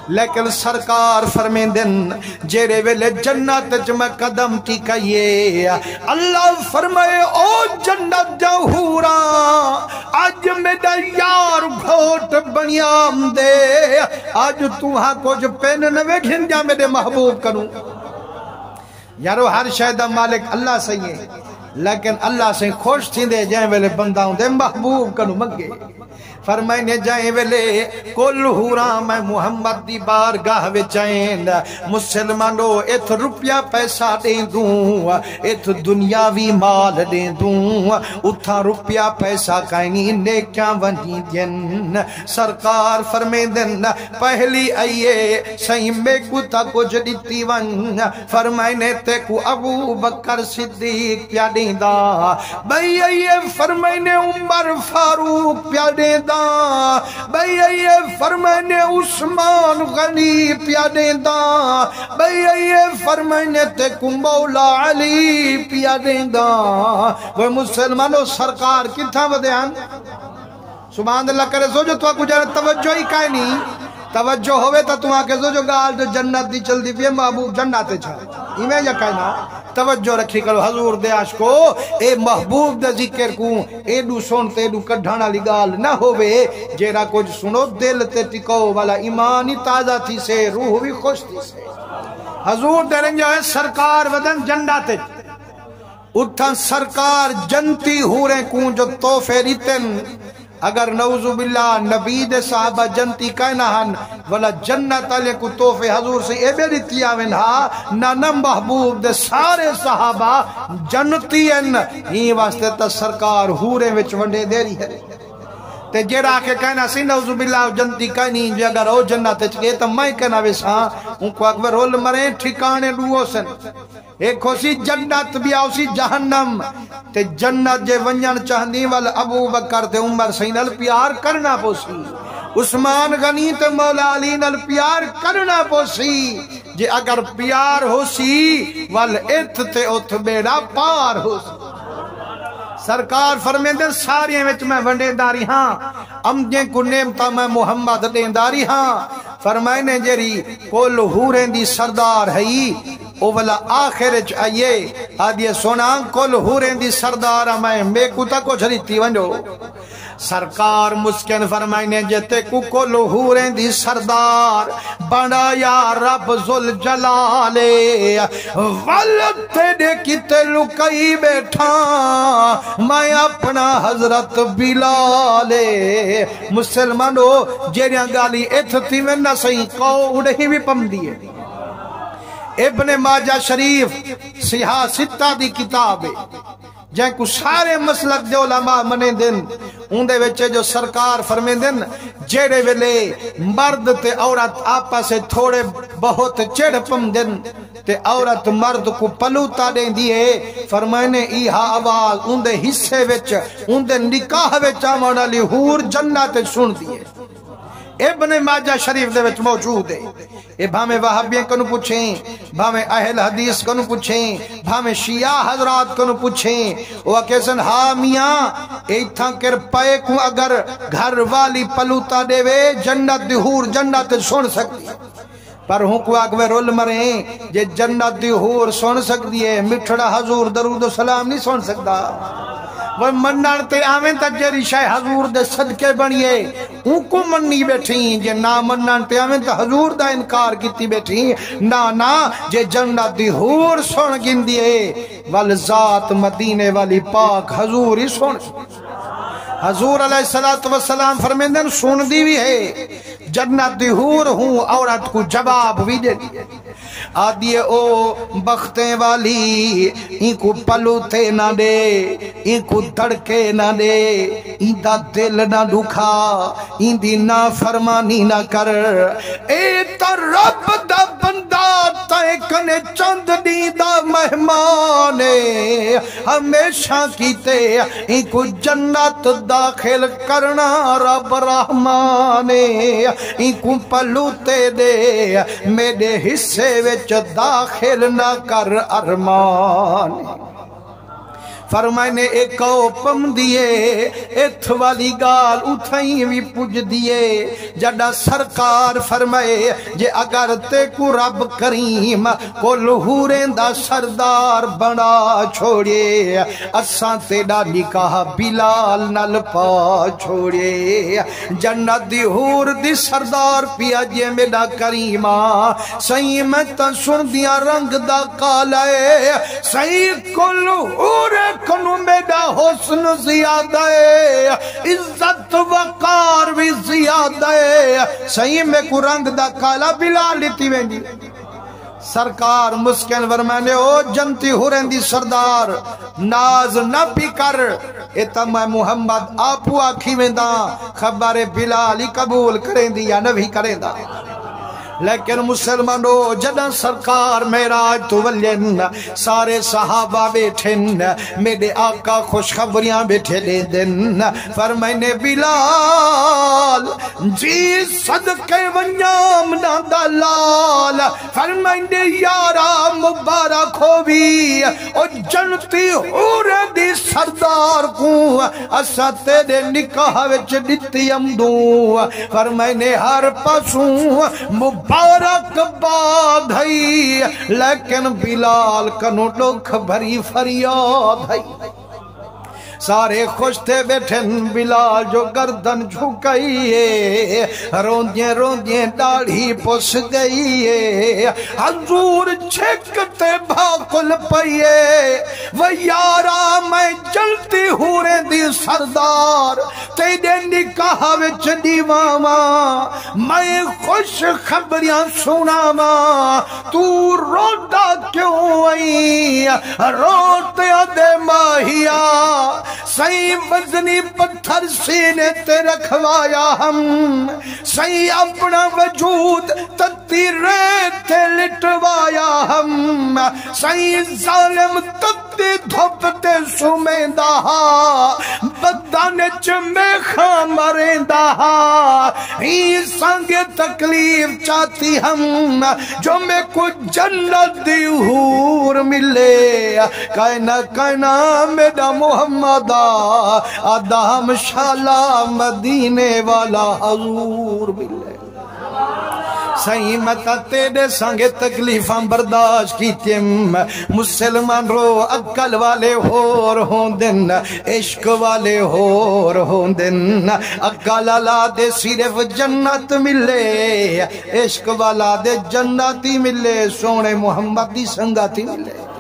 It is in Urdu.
لیکن سرکار فرمیندن جیرے ویلے جنت میں قدم ٹکائیے اللہ فرمائے او جنت جا حورا آج میرا یار گھوٹ بنیام دے آج توہاں کچھ پین نوے گھن جا میرے محبوب کروں یارو ہر شہدہ مالک اللہ سے ہے لیکن اللہ سے خوش تھی دے جائیں ویلے بنداؤں دے محبوب کنو مگے فرمائنے جائیں ویلے کل ہورا میں محمد دی بارگاہ وچائیں مسلمانو ایت روپیہ پیسہ دیں دوں ایت دنیاوی مال دیں دوں اتھا روپیہ پیسہ کائنی نیکیاں ونی دین سرکار فرمیندن پہلی آئیے سہی میں کتا کچھ دیتی ون فرمائنے تے کو ابو بکر صدیق پیا دیں دا بھئی آئیے فرمائنے عمر فاروق پیا دیں دا بھئی یہ فرمانے عثمان غنی پیادے دا بھئی یہ فرمانے تکو مولا علی پیادے دا وہ مسلمانوں سرکار کتھا ودیان سبحان اللہ کرے سو جو تو آکو جانا توجہ ہی کائیں نہیں توجہ ہوئے تا تم آکے سو جو گال جو جنت دی چل دی پی محبوب جنت چھا ایمیں یا کائنا توجہ رکھی کرو حضور دے عاشقو اے محبوب دے ذکر کو اے دو سنتے اے دو کڑھانا لگال نہ ہوئے جیرا کچھ سنو دل تے ٹکو والا ایمانی تازہ تھی سے روح بھی خوش تھی سے حضور دے رنجو ہے سرکار ودن جنڈاتے اتھا سرکار جنتی ہو رہے کون جو توفے ریتن اگر نعوذ باللہ نبی دے صحابہ جنتی کہنا ہن ولا جنت علیہ کو توفے حضور سے اے بیری تیاوین ہا نانا محبوب دے سارے صحابہ جنتی ہیں ہی واسطے تا سرکار ہورے وچ ونڈے دیری ہے تے جیرا کے کہنا سی نعوذ باللہ جنتی کہنی جو اگر او جنت چکے تو میں کہنا ویسا ان کو اکبر رول مرے ٹھکانے ڈوو سن ایک ہو سی جنت بھی آو سی جہنم تے جنت جے ونجن چاہنی وال ابو بکر تے عمر سینل پیار کرنا پوسی عثمان غنی تے مولا علی نل پیار کرنا پوسی جے اگر پیار ہو سی وال ات تے ات بیڑا پار ہو سی سرکار فرمیندر ساری وچ میں ونڈے داری ہاں امجیں کو نعمتا میں محمد دین داری ہاں فرمائنے جری کل ہوریں دی سردار ہے او والا آخر چ آئیے آدھیے سونا کل ہوریں دی سردار میں کو تا کو جھریتی ونجو سرکار مسکن فرمائنے جتے کو کل ہوریں دی سردار بڑا یا رب ذوالجلالے والتے دے کتے لکئی بیٹھا میں اپنا حضرت بلالے مسلمانو جیریاں گالی ایتھتی میں نہ صحیح قو اڑہی بھی پم دیئے ابن ماجہ شریف سیاہ ستہ دی کتاب جائیں کو سارے مسلک دے علماء منے دن اندے وچے جو سرکار فرمین دن جیڑے ویلے مرد تے عورت آپا سے تھوڑے بہت چڑھ پم دن تے عورت مرد کو پلوتا دیں دیئے فرمائنے ایہا آواز اندے حصے وچ اندے نکاح وچ آمانا لی ہور جنت سن دیئے ابن ماجہ شریف دے وچ موجود ہے اے بھامے وہابیاں کنو پوچھیں بھامے اہل حدیث کنو پوچھیں بھامے شیعہ حضرات کنو پوچھیں وہ کیسن ہاں میاں ایتھاں کر پائے کو اگر گھر والی پلوتا دے وے جنت دی حور جنت سن سکتی پر ہوں کو اگوے رول مریں جے جنت دی حور سن سکتی ہے مٹھڑا حضور درود و سلام نہیں سن سکتا وہ منن تے آویں تجری شاہ حضور دے صدقے بنیے ان کو مننی بیٹھیں جے نا منن تے آویں تا حضور دا انکار کیتی بیٹھیں نا جے جنت دی حور سن گندیے والذات مدینے والی پاک حضور ہی سن حضور علیہ السلام فرمیندن سن دی بھی ہے جنت دی حور ہوں عورت کو جواب بھی دے دی آدھیے او بختیں والی ان کو پلوتے نہ دے ان کو دھڑکے نہ دے ان دا دل نہ دکھا ان دی نافرمانی نہ کر اے تا رب دا بندہ تے کنے چند دی دا مہمانے ہمیشہ کیتے ان کو جنت داخل کرنا رب رحمانے ان کو پلوتے دے میرے حصے وچ داخل نہ کر ارمان فرمائنے ایک اوپم دیے ایتھ والی گال اتھائیں بھی پوج دیے جڑا سرکار فرمائے جے اگر تے کو رب کریم کو لہوریں دا سردار بنا چھوڑے اساں تیڑا نکاح بلال نل پا چھوڑے جنت دی حور دی سردار پیا جے میڈا کریمہ سہی میں تا سن دیا رنگ دا کالے سہی کو لہور کنو میڈا حسن زیادہ ہے عزت وقار بھی زیادہ ہے سہی میں کو رنگ دا کالا بلال لیتی وینجی سرکار مسکن ورمانے او جنتی ہورن دی سردار ناز نہ پی کر ایتا میں محمد آپو آکھی میں دا خبر بلالی قبول کریں دی یا نبی کریں دا لیکن مسلمانو جدہ سرکار معراج تو ولین سارے صحابہ بیٹھن میرے آقا خوشخبریاں بیٹھے لے دن فرمائنے بلال جی صدقے ونیام نا دلال فرمائنے یارا مبارک ہو بھی اور جنتی ہور دی سردار کو اسا تیرے نکاح وچ دیتی امدوں فرمائنے ہر پاسوں مبارک باد ہے لیکن بلال کنو ڈوکھ بھری فریاد ہے سارے خوش تھے بیٹھن بلال جو گردن جھکائیے روندیں داڑھی پوس گئیے حضور چھکتے بھاکل پئیے وہ یارا میں جلتی ہورے دی سردار تیرے نکاح وچ دیواما میں خوش خبریاں سناما تو روتا کیوں آئی روتے دے ماہیا سہی وزنی پتھر سینے تے رکھوایا ہم سہی اپنا وجود تتی ریتے لٹوایا ہم سہی ظالم تتی دھوپتے سمیندہ بدن چمیخا مرندہ ہی سنگ تکلیف چاہتی ہم جو میں کو جنت دی حور ملے کائنا میرا محمد آدم شالا مدینے والا حضور ملے سہی متا تیرے سانگے تکلیفاں برداشت کیتیم مسلمان رو عقل والے ہور ہون دن عشق والے ہور ہون دن عقل والا دے صرف جنت ملے عشق والا دے جنتی ملے سونے محمد دی سنگاتی ملے